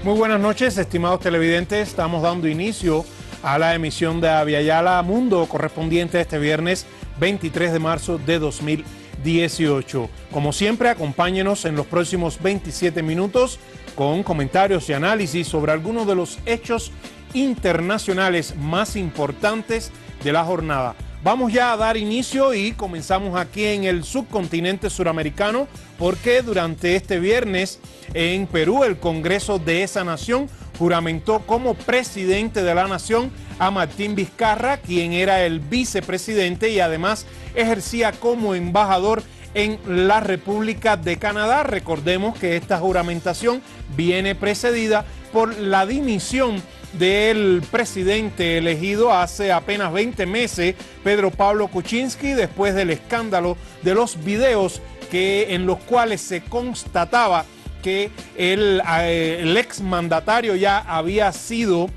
Muy buenas noches, estimados televidentes. Estamos dando inicio a la emisión de Aviala Mundo correspondiente a este viernes 23 de marzo de 2018. Como siempre, acompáñenos en los próximos 27 minutos con comentarios y análisis sobre algunos de los hechos internacionales más importantes de la jornada. Vamos ya a dar inicio y comenzamos aquí en el subcontinente suramericano porque durante este viernes en Perú el Congreso de esa nación juramentó como presidente de la nación a Martín Vizcarra, quien era el vicepresidente y además ejercía como embajador en la República de Canadá. Recordemos que esta juramentación viene precedida por la dimisión del presidente elegido hace apenas 20 meses, Pedro Pablo Kuczynski, después del escándalo de los videos en los cuales se constataba que el exmandatario ya había sido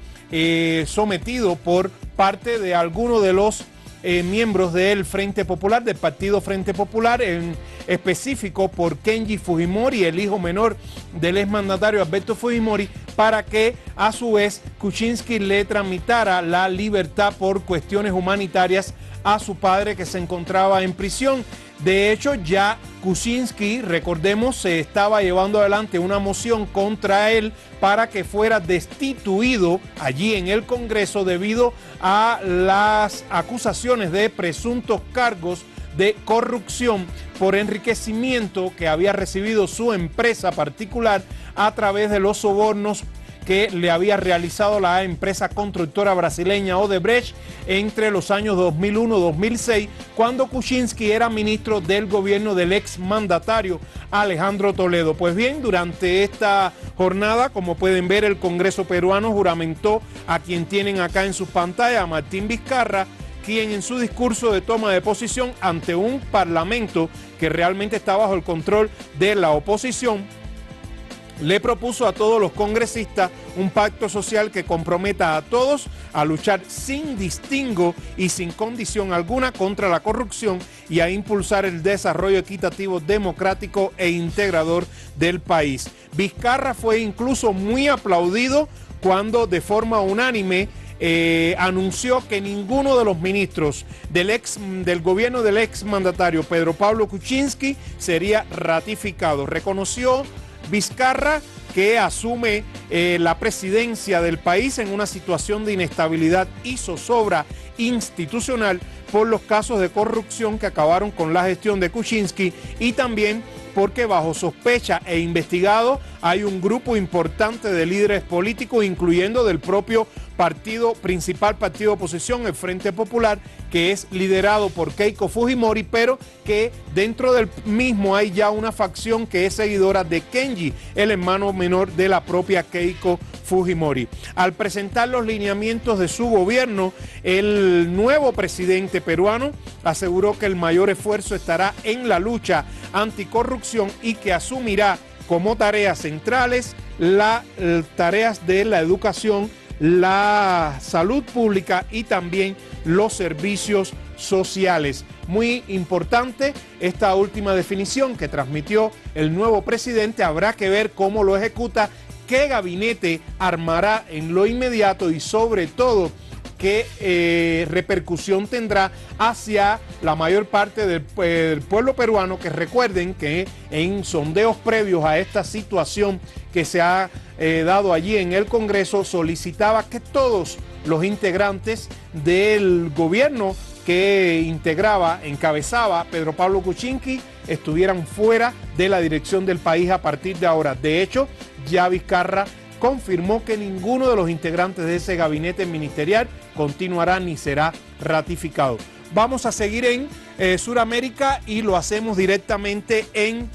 sometido por parte de algunos de los miembros del Frente Popular, del Partido Frente Popular, en específico por Kenji Fujimori, el hijo menor del exmandatario Alberto Fujimori, para que a su vez Kuczynski le tramitara la libertad por cuestiones humanitarias a su padre que se encontraba en prisión. De hecho, ya Kuczynski, recordemos, se estaba llevando adelante una moción contra él para que fuera destituido allí en el Congreso debido a las acusaciones de presuntos cargos de corrupción por enriquecimiento que había recibido su empresa particular a través de los sobornos que le había realizado la empresa constructora brasileña Odebrecht entre los años 2001-2006, cuando Kuczynski era ministro del gobierno del exmandatario Alejandro Toledo. Pues bien, durante esta jornada, como pueden ver, el Congreso peruano juramentó a quien tienen acá en sus pantallas, a Martín Vizcarra, quien en su discurso de toma de posición ante un parlamento que realmente está bajo el control de la oposición, le propuso a todos los congresistas un pacto social que comprometa a todos a luchar sin distingo y sin condición alguna contra la corrupción y a impulsar el desarrollo equitativo, democrático e integrador del país. Vizcarra fue incluso muy aplaudido cuando de forma unánime anunció que ninguno de los ministros del gobierno del exmandatario Pedro Pablo Kuczynski sería ratificado. Reconoció Vizcarra que asume la presidencia del país en una situación de inestabilidad y zozobra institucional por los casos de corrupción que acabaron con la gestión de Kuczynski y también porque bajo sospecha e investigado hay un grupo importante de líderes políticos, incluyendo del propio principal partido de oposición, el Frente Popular, que es liderado por Keiko Fujimori, pero que dentro del mismo hay ya una facción que es seguidora de Kenji, el hermano menor de la propia Keiko Fujimori. Al presentar los lineamientos de su gobierno, el nuevo presidente peruano aseguró que el mayor esfuerzo estará en la lucha anticorrupción y que asumirá como tareas centrales las tareas de la educación, la salud pública y también los servicios sociales. Muy importante esta última definición que transmitió el nuevo presidente. Habrá que ver cómo lo ejecuta, qué gabinete armará en lo inmediato y sobre todo qué repercusión tendrá hacia la mayor parte del pueblo peruano, que recuerden que en sondeos previos a esta situación que se ha dado allí en el Congreso, solicitaba que todos los integrantes del gobierno que encabezaba Pedro Pablo Kuczynski estuvieran fuera de la dirección del país a partir de ahora. De hecho, ya Vizcarra confirmó que ninguno de los integrantes de ese gabinete ministerial continuará ni será ratificado. Vamos a seguir en Sudamérica y lo hacemos directamente en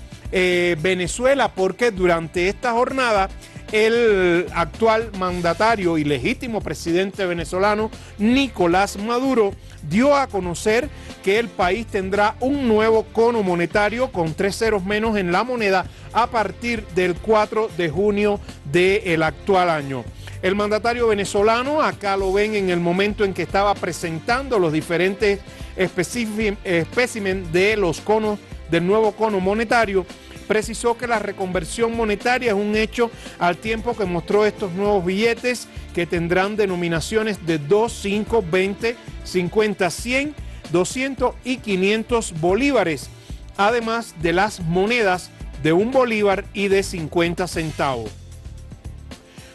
Venezuela, porque durante esta jornada el actual mandatario y legítimo presidente venezolano Nicolás Maduro dio a conocer que el país tendrá un nuevo cono monetario con 3 ceros menos en la moneda a partir del 4 de junio del actual año. El mandatario venezolano, acá lo ven en el momento en que estaba presentando los diferentes espécimen de los conos del nuevo cono monetario, precisó que la reconversión monetaria es un hecho al tiempo que mostró estos nuevos billetes que tendrán denominaciones de 2, 5, 20, 50, 100, 200 y 500 bolívares, además de las monedas de 1 bolívar y de 50 centavos.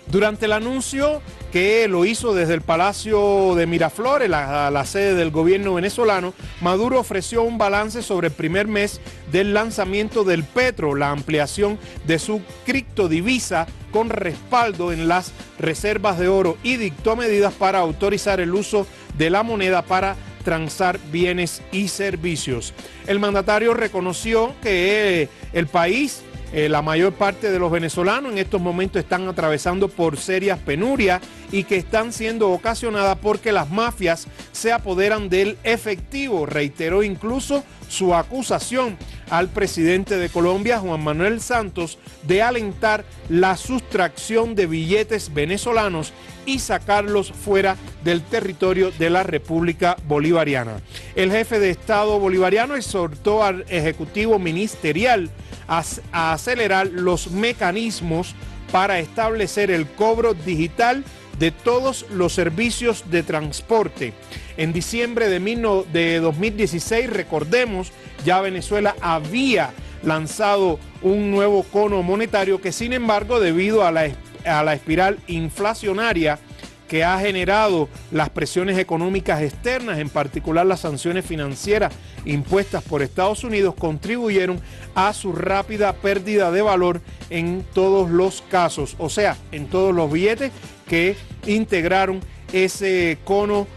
Durante el anuncio que lo hizo desde el Palacio de Miraflores, la sede del gobierno venezolano, Maduro ofreció un balance sobre el primer mes del lanzamiento del petro, la ampliación de su criptodivisa con respaldo en las reservas de oro y dictó medidas para autorizar el uso de la moneda para transar bienes y servicios. El mandatario reconoció que el país, la mayor parte de los venezolanos en estos momentos están atravesando por serias penurias y que están siendo ocasionadas porque las mafias se apoderan del efectivo. Reiteró incluso su acusación al presidente de Colombia, Juan Manuel Santos, de alentar la sustracción de billetes venezolanos y sacarlos fuera del territorio de la República Bolivariana. El jefe de Estado bolivariano exhortó al Ejecutivo Ministerial a acelerar los mecanismos para establecer el cobro digital de todos los servicios de transporte. En diciembre de 2016, recordemos, ya Venezuela había lanzado un nuevo cono monetario que, sin embargo, debido a la espiral inflacionaria que ha generado las presiones económicas externas, en particular las sanciones financieras impuestas por Estados Unidos, contribuyeron a su rápida pérdida de valor en todos los casos, o sea, en todos los billetes que integraron ese cono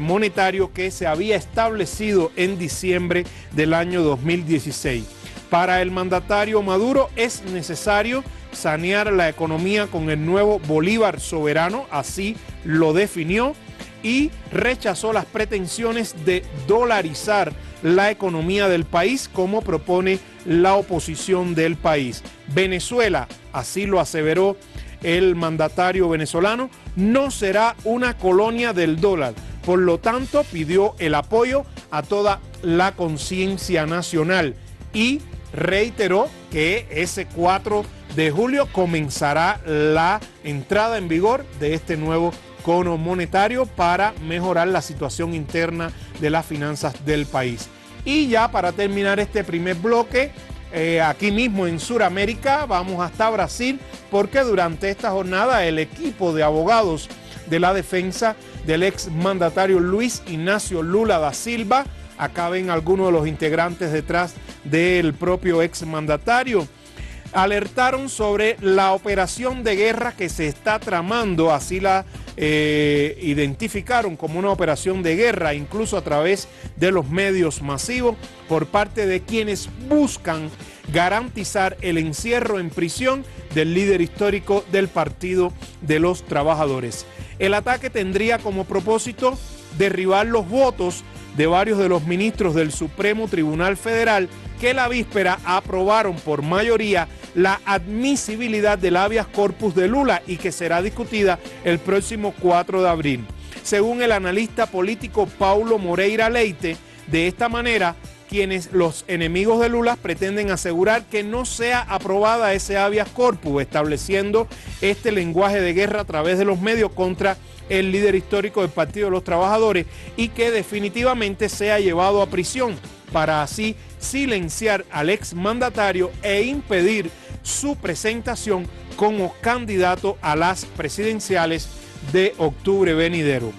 monetario que se había establecido en diciembre del año 2016. Para el mandatario Maduro es necesario sanear la economía con el nuevo Bolívar soberano, así lo definió, y rechazó las pretensiones de dolarizar la economía del país como propone la oposición del país. Venezuela, así lo aseveró el mandatario venezolano, no será una colonia del dólar. Por lo tanto, pidió el apoyo a toda la conciencia nacional y reiteró que ese 4 de julio comenzará la entrada en vigor de este nuevo cono monetario para mejorar la situación interna de las finanzas del país. Y ya para terminar este primer bloque, aquí mismo en Sudamérica, vamos hasta Brasil, porque durante esta jornada el equipo de abogados de la defensa del ex mandatario Luis Ignacio Lula da Silva, acá ven algunos de los integrantes detrás del propio ex mandatario, alertaron sobre la operación de guerra que se está tramando, así la identificaron como una operación de guerra, incluso a través de los medios masivos, por parte de quienes buscan garantizar el encierro en prisión del líder histórico del Partido de los Trabajadores. El ataque tendría como propósito derribar los votos de varios de los ministros del Supremo Tribunal Federal que la víspera aprobaron por mayoría la admisibilidad del habeas corpus de Lula y que será discutida el próximo 4 de abril. Según el analista político Paulo Moreira Leite, de esta manera, los enemigos de Lula pretenden asegurar que no sea aprobada ese habeas corpus, estableciendo este lenguaje de guerra a través de los medios contra el líder histórico del Partido de los Trabajadores y que definitivamente sea llevado a prisión para así silenciar al exmandatario e impedir su presentación como candidato a las presidenciales de octubre venidero.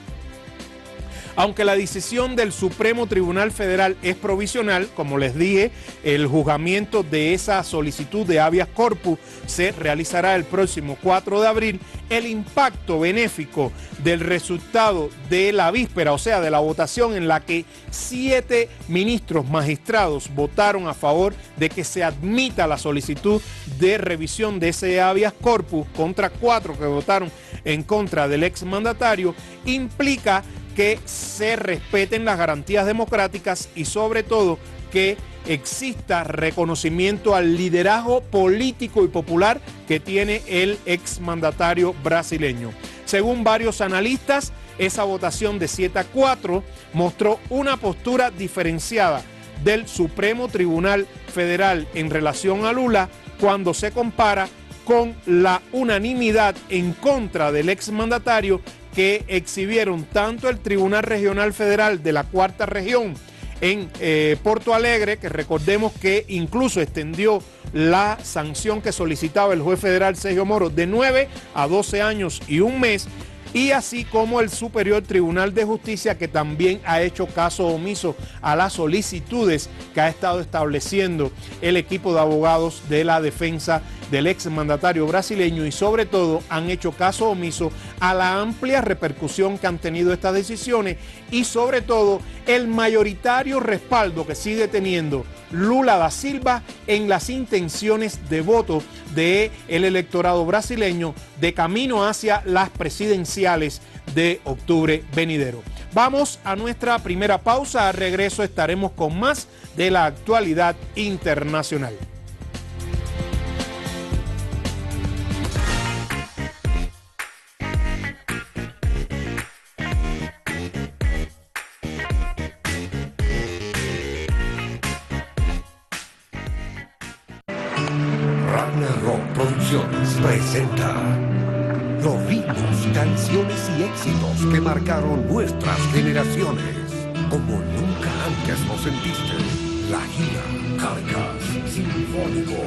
Aunque la decisión del Supremo Tribunal Federal es provisional, como les dije, el juzgamiento de esa solicitud de habeas corpus se realizará el próximo 4 de abril, el impacto benéfico del resultado de la víspera, o sea, de la votación en la que 7 ministros magistrados votaron a favor de que se admita la solicitud de revisión de ese habeas corpus contra 4 que votaron en contra del exmandatario, implica que se respeten las garantías democráticas y sobre todo que exista reconocimiento al liderazgo político y popular que tiene el exmandatario brasileño. Según varios analistas, esa votación de 7-4 mostró una postura diferenciada del Supremo Tribunal Federal en relación a Lula cuando se compara con la unanimidad en contra del exmandatario que exhibieron tanto el Tribunal Regional Federal de la Cuarta Región en Porto Alegre, que recordemos que incluso extendió la sanción que solicitaba el juez federal Sergio Moro de 9 a 12 años y un mes, y así como el Superior Tribunal de Justicia, que también ha hecho caso omiso a las solicitudes que ha estado estableciendo el equipo de abogados de la defensa del exmandatario brasileño, y sobre todo han hecho caso omiso a la amplia repercusión que han tenido estas decisiones y sobre todo el mayoritario respaldo que sigue teniendo Lula da Silva en las intenciones de voto del electorado brasileño de camino hacia las presidenciales de octubre venidero. Vamos a nuestra primera pausa. Al regreso estaremos con más de la actualidad internacional. Rock Producciones presenta los ritmos, canciones y éxitos que marcaron nuestras generaciones. Como nunca antes lo sentiste. La gira Caracas Sinfónico.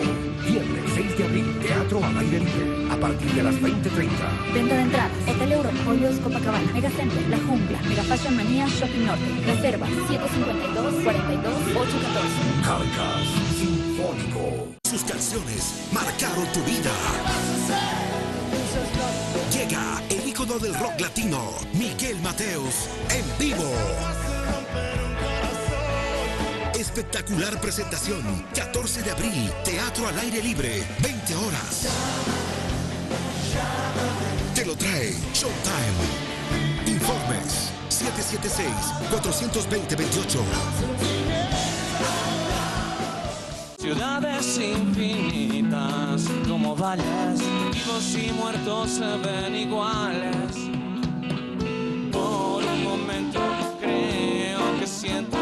Viernes 6 de abril, teatro al aire libre, a partir de las 20:30. Venta de entradas, Hotel Euro, Pollos Copacabana, Megacenter, La Jungla, Mega Fashion Manía, Shopping Norte. Reserva 752-42-814. Caracas Sinfónico. Sus canciones marcaron tu vida. Llega el ícono del rock latino, Miguel Mateos, en vivo. Espectacular presentación, 14 de abril, teatro al aire libre, 20 horas. Te lo trae Showtime. Informes 776-420-28. Ciudades infinitas como valles, vivos y muertos se ven iguales. Por un momento creo que siento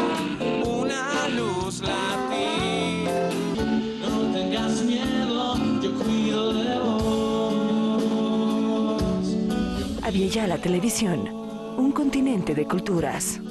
una luz latir. No tengas miedo, yo cuido de vos. Abya Televisión, un continente de culturas.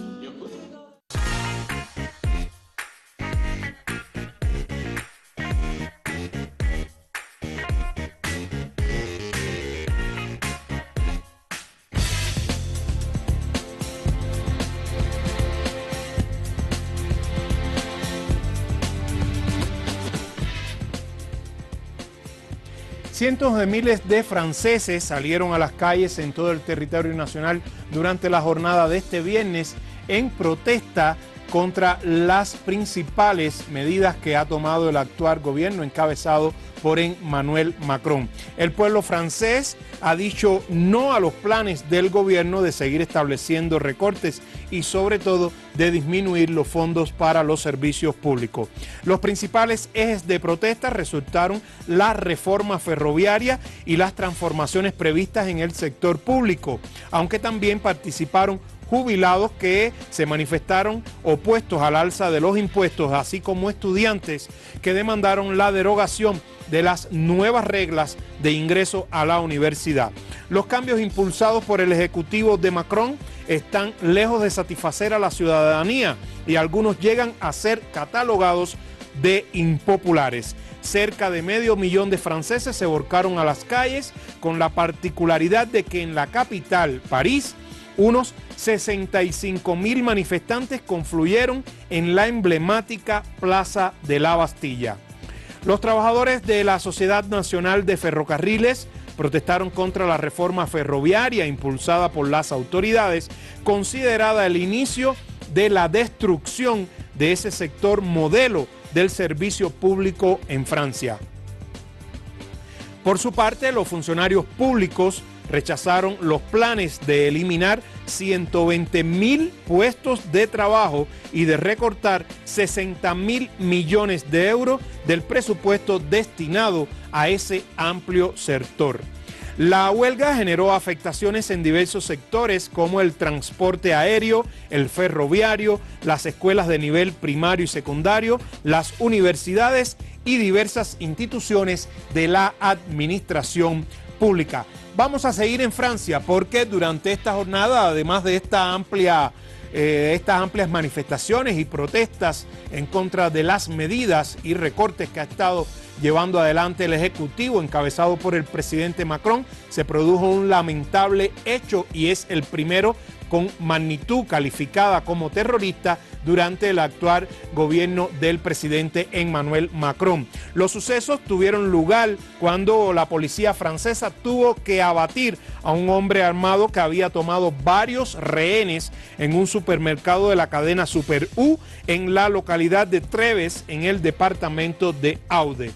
Cientos de miles de franceses salieron a las calles en todo el territorio nacional durante la jornada de este viernes en protesta contra las principales medidas que ha tomado el actual gobierno encabezado por Emmanuel Macron. El pueblo francés ha dicho no a los planes del gobierno de seguir estableciendo recortes y sobre todo de disminuir los fondos para los servicios públicos. Los principales ejes de protesta resultaron la reforma ferroviaria y las transformaciones previstas en el sector público, aunque también participaron jubilados que se manifestaron opuestos al alza de los impuestos, así como estudiantes que demandaron la derogación de las nuevas reglas de ingreso a la universidad. Los cambios impulsados por el ejecutivo de Macron están lejos de satisfacer a la ciudadanía y algunos llegan a ser catalogados de impopulares. Cerca de 500,000 de franceses se volcaron a las calles, con la particularidad de que en la capital, París, unos 65,000 manifestantes confluyeron en la emblemática Plaza de la Bastilla. Los trabajadores de la Sociedad Nacional de Ferrocarriles protestaron contra la reforma ferroviaria impulsada por las autoridades, considerada el inicio de la destrucción de ese sector modelo del servicio público en Francia. Por su parte, los funcionarios públicos rechazaron los planes de eliminar 120,000 puestos de trabajo y de recortar 60,000 millones de euros del presupuesto destinado a ese amplio sector. La huelga generó afectaciones en diversos sectores como el transporte aéreo, el ferroviario, las escuelas de nivel primario y secundario, las universidades y diversas instituciones de la administración pública. Vamos a seguir en Francia porque durante esta jornada, además de estas amplias manifestaciones y protestas en contra de las medidas y recortes que ha estado llevando adelante el Ejecutivo encabezado por el presidente Macron, se produjo un lamentable hecho y es el primero con magnitud calificada como terrorista durante el actual gobierno del presidente Emmanuel Macron. Los sucesos tuvieron lugar cuando la policía francesa tuvo que abatir a un hombre armado que había tomado varios rehenes en un supermercado de la cadena Super U en la localidad de Treves, en el departamento de Aude.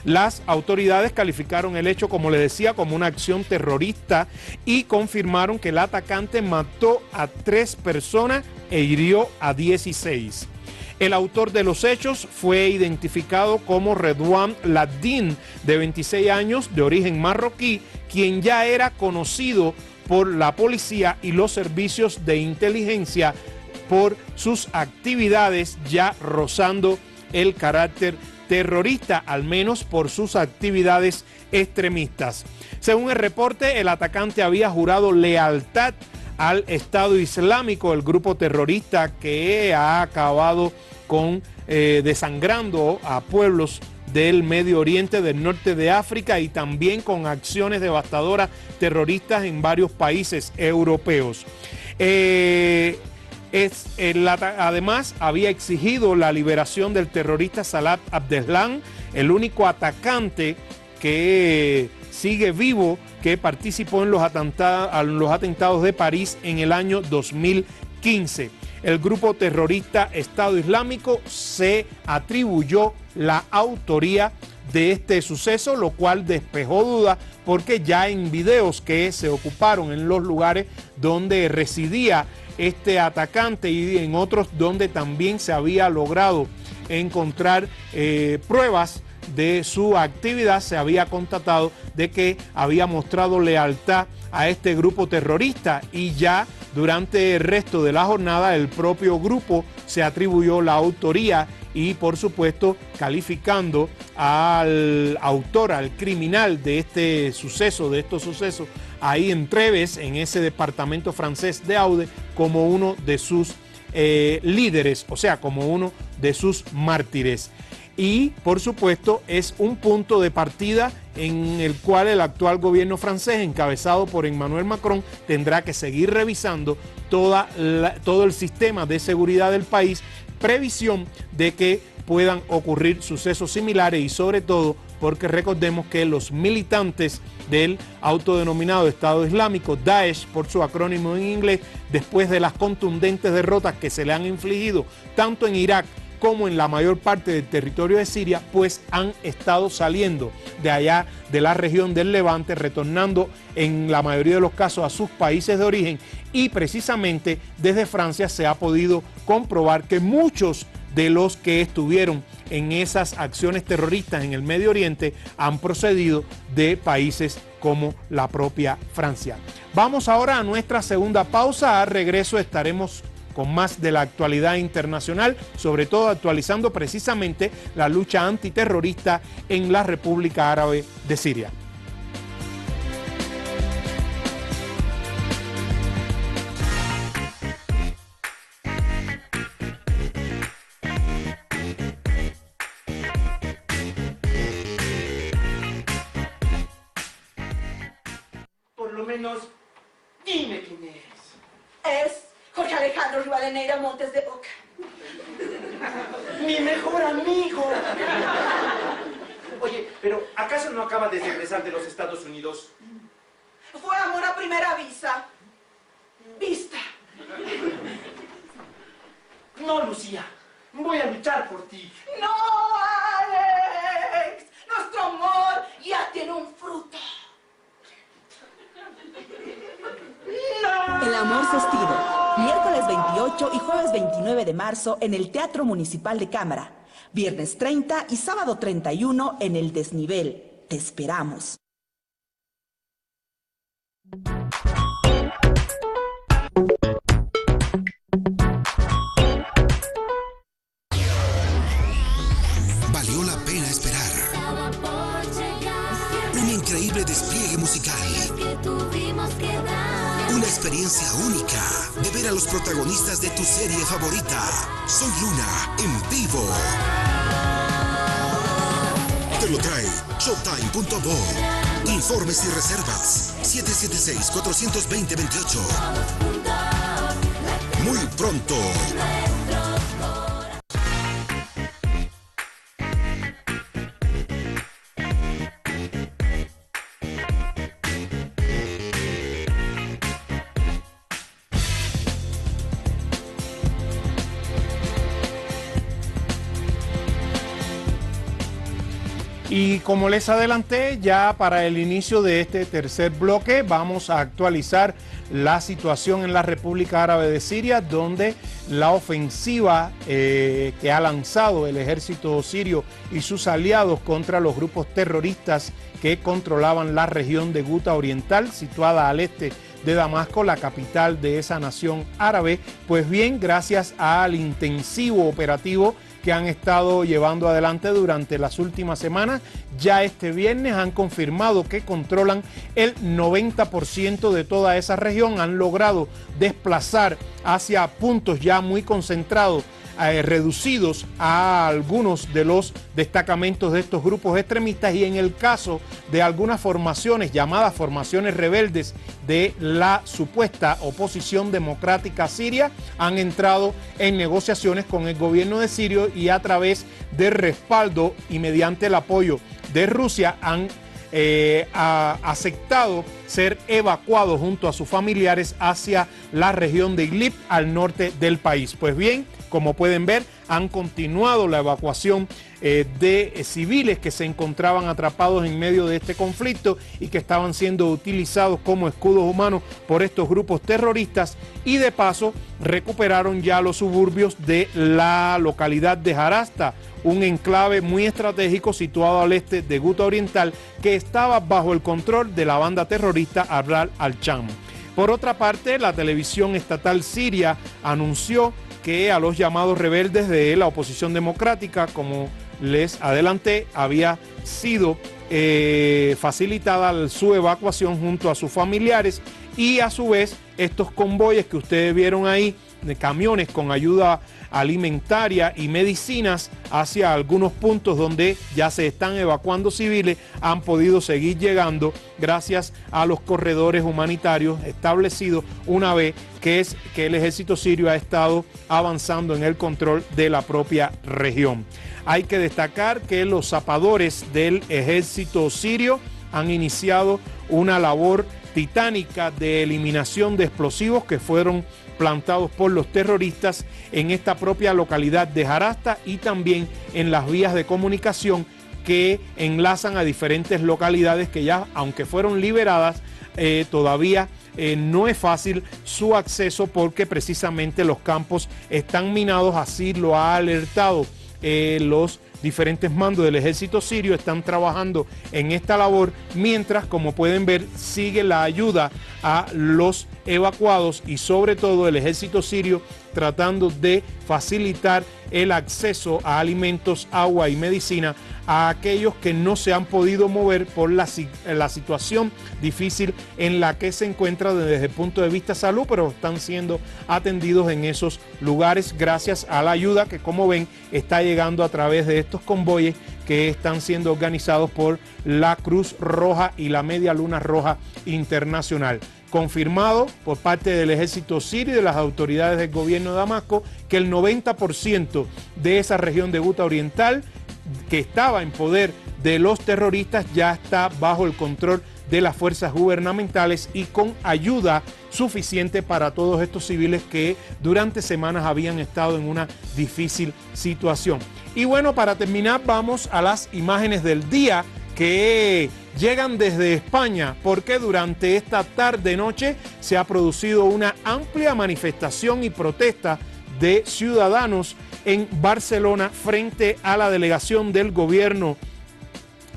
Las autoridades calificaron el hecho, como les decía, como una acción terrorista y confirmaron que el atacante mató a 3 personas e hirió a 16. El autor de los hechos fue identificado como Redouane Laddine, de 26 años, de origen marroquí, quien ya era conocido por la policía y los servicios de inteligencia por sus actividades ya rozando el carácter terrorista, al menos por sus actividades extremistas. Según el reporte, el atacante había jurado lealtad al Estado Islámico, el grupo terrorista que ha acabado con desangrando a pueblos del Medio Oriente, del norte de África y también con acciones devastadoras terroristas en varios países europeos. Además, había exigido la liberación del terrorista Salah Abdeslam, el único atacante que sigue vivo que participó en los atentados de París en el año 2015. El grupo terrorista Estado Islámico se atribuyó la autoría de este suceso, lo cual despejó dudas porque ya en videos que se ocuparon en los lugares donde residía este atacante y en otros donde también se había logrado encontrar pruebas de su actividad, se había constatado de que había mostrado lealtad a este grupo terrorista y ya durante el resto de la jornada el propio grupo se atribuyó la autoría y por supuesto calificando al autor, al criminal de este suceso, de estos sucesos ahí en Treves, en ese departamento francés de Aude, como uno de sus líderes, o sea, como uno de sus mártires. Y, por supuesto, es un punto de partida en el cual el actual gobierno francés, encabezado por Emmanuel Macron, tendrá que seguir revisando todo el sistema de seguridad del país, previsión de que puedan ocurrir sucesos similares y sobre todo porque recordemos que los militantes del autodenominado Estado Islámico, Daesh por su acrónimo en inglés, después de las contundentes derrotas que se le han infligido tanto en Irak como en la mayor parte del territorio de Siria, pues han estado saliendo de allá de la región del Levante, retornando en la mayoría de los casos a sus países de origen y precisamente desde Francia se ha podido comprobar que muchos de los que estuvieron en esas acciones terroristas en el Medio Oriente han procedido de países como la propia Francia. Vamos ahora a nuestra segunda pausa. Al regreso estaremos con más de la actualidad internacional, sobre todo actualizando precisamente la lucha antiterrorista en la República Árabe de Siria. Por lo menos, dime quién es. Es Jorge Alejandro Rivadeneira Montes de Oca. ¡Mi mejor amigo! Oye, pero ¿acaso no acaba de regresar de los Estados Unidos? Fue amor a primera vista. No, Lucía. Voy a luchar por ti. ¡No, Alex! Nuestro amor ya tiene un fruto. ¡No! El amor cestido. Miércoles 28 y jueves 29 de marzo en el Teatro Municipal de Cámara. Viernes 30 y sábado 31 en el Desnivel. Te esperamos. Valió la pena esperar. Un increíble despliegue musical. Una experiencia única de ver a los protagonistas de tu serie favorita. Soy Luna en vivo. Te lo trae Showtime.bo. Informes y reservas 776-420-28. Muy pronto. Y como les adelanté, ya para el inicio de este tercer bloque vamos a actualizar la situación en la República Árabe de Siria, donde la ofensiva que ha lanzado el ejército sirio y sus aliados contra los grupos terroristas que controlaban la región de Guta Oriental, situada al este de Damasco, la capital de esa nación árabe. Pues bien, gracias al intensivo operativo que han estado llevando adelante durante las últimas semanas, ya este viernes han confirmado que controlan el 90% de toda esa región, han logrado desplazar hacia puntos ya muy concentrados, reducidos a algunos de los destacamentos de estos grupos extremistas, y en el caso de algunas formaciones llamadas formaciones rebeldes de la supuesta oposición democrática siria, han entrado en negociaciones con el gobierno de Siria y a través de respaldo y mediante el apoyo de Rusia han aceptado ser evacuados junto a sus familiares hacia la región de Idlib, al norte del país. Pues bien, como pueden ver, han continuado la evacuación de civiles que se encontraban atrapados en medio de este conflicto y que estaban siendo utilizados como escudos humanos por estos grupos terroristas, y de paso recuperaron ya los suburbios de la localidad de Jarasta, un enclave muy estratégico situado al este de Guta Oriental, que estaba bajo el control de la banda terrorista Ahrar al-Sham. Por otra parte, la televisión estatal siria anunció que a los llamados rebeldes de la oposición democrática, como les adelanté, había sido facilitada su evacuación junto a sus familiares, y a su vez estos convoyes que ustedes vieron ahí, de camiones con ayuda alimentaria y medicinas hacia algunos puntos donde ya se están evacuando civiles, han podido seguir llegando gracias a los corredores humanitarios establecidos una vez que el ejército sirio ha estado avanzando en el control de la propia región. Hay que destacar que los zapadores del ejército sirio han iniciado una labor titánica de eliminación de explosivos que fueron plantados por los terroristas en esta propia localidad de Jarasta y también en las vías de comunicación que enlazan a diferentes localidades que ya, aunque fueron liberadas, todavía no es fácil su acceso porque precisamente los campos están minados. Así lo ha alertado los diferentes mandos del ejército sirio. Están trabajando en esta labor, mientras, como pueden ver, sigue la ayuda a los evacuados y sobre todo el ejército sirio tratando de facilitar el acceso a alimentos, agua y medicina a aquellos que no se han podido mover por la situación difícil en la que se encuentra desde el punto de vista salud, pero están siendo atendidos en esos lugares gracias a la ayuda que, como ven, está llegando a través de estos convoyes que están siendo organizados por la Cruz Roja y la Media Luna Roja Internacional. Confirmado por parte del ejército sirio y de las autoridades del gobierno de Damasco que el 90% de esa región de Guta Oriental, que estaba en poder de los terroristas, ya está bajo el control de las fuerzas gubernamentales y con ayuda suficiente para todos estos civiles que durante semanas habían estado en una difícil situación. Y bueno, para terminar, vamos a las imágenes del día que llegan desde España, porque durante esta tarde-noche se ha producido una amplia manifestación y protesta de ciudadanos en Barcelona frente a la delegación del gobierno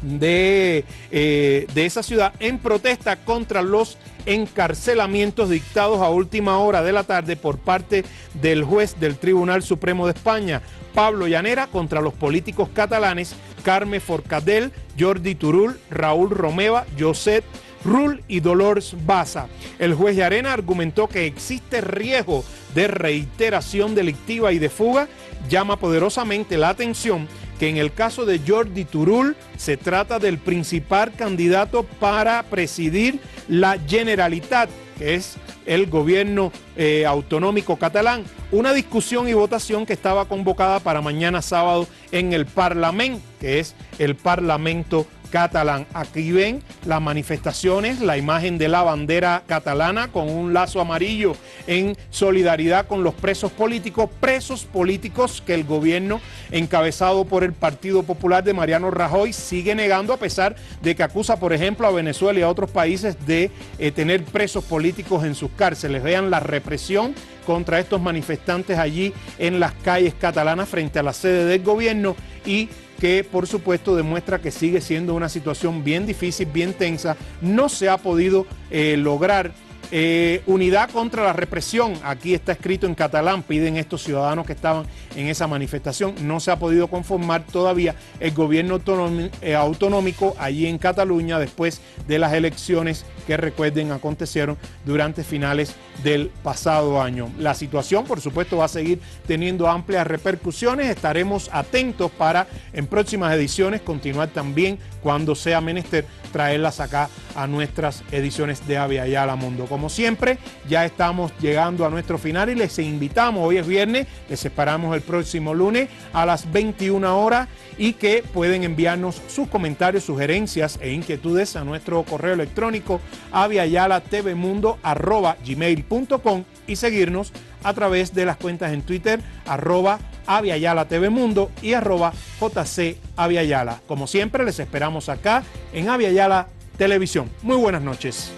de esa ciudad en protesta contra los encarcelamientos dictados a última hora de la tarde por parte del juez del Tribunal Supremo de España, Pablo Llanera, contra los políticos catalanes Carme Forcadell, Jordi Turull, Raúl Romeva, Josep Rull y Dolors Bassa. El juez Llarena argumentó que existe riesgo de reiteración delictiva y de fuga. Llama poderosamente la atención que en el caso de Jordi Turull se trata del principal candidato para presidir la Generalitat, que es el gobierno autonómico catalán, una discusión y votación que estaba convocada para mañana sábado en el Parlament, que es el Parlamento catalán. Aquí ven las manifestaciones, la imagen de la bandera catalana con un lazo amarillo en solidaridad con los presos políticos que el gobierno encabezado por el Partido Popular de Mariano Rajoy sigue negando, a pesar de que acusa, por ejemplo, a Venezuela y a otros países de tener presos políticos en sus cárceles. Vean la represión contra estos manifestantes allí en las calles catalanas frente a la sede del gobierno, y que por supuesto demuestra que sigue siendo una situación bien difícil, bien tensa. No se ha podido lograr unidad contra la represión. Aquí está escrito en catalán, piden estos ciudadanos que estaban en esa manifestación. No se ha podido conformar todavía el gobierno autonómico allí en Cataluña después de las elecciones que, recuerden, acontecieron durante finales del pasado año. La situación, por supuesto, va a seguir teniendo amplias repercusiones. Estaremos atentos para en próximas ediciones continuar también, cuando sea menester, traerlas acá a nuestras ediciones de Avia Yala Mundo. Como siempre, ya estamos llegando a nuestro final y les invitamos, hoy es viernes, les esperamos el próximo lunes a las 21 horas y que pueden enviarnos sus comentarios, sugerencias e inquietudes a nuestro correo electrónico aviayalatvmundo@gmail.com y seguirnos a través de las cuentas en Twitter @aviayalatvmundo y @jcaviayala. Como siempre, les esperamos acá en Avia Yala Televisión. Muy buenas noches.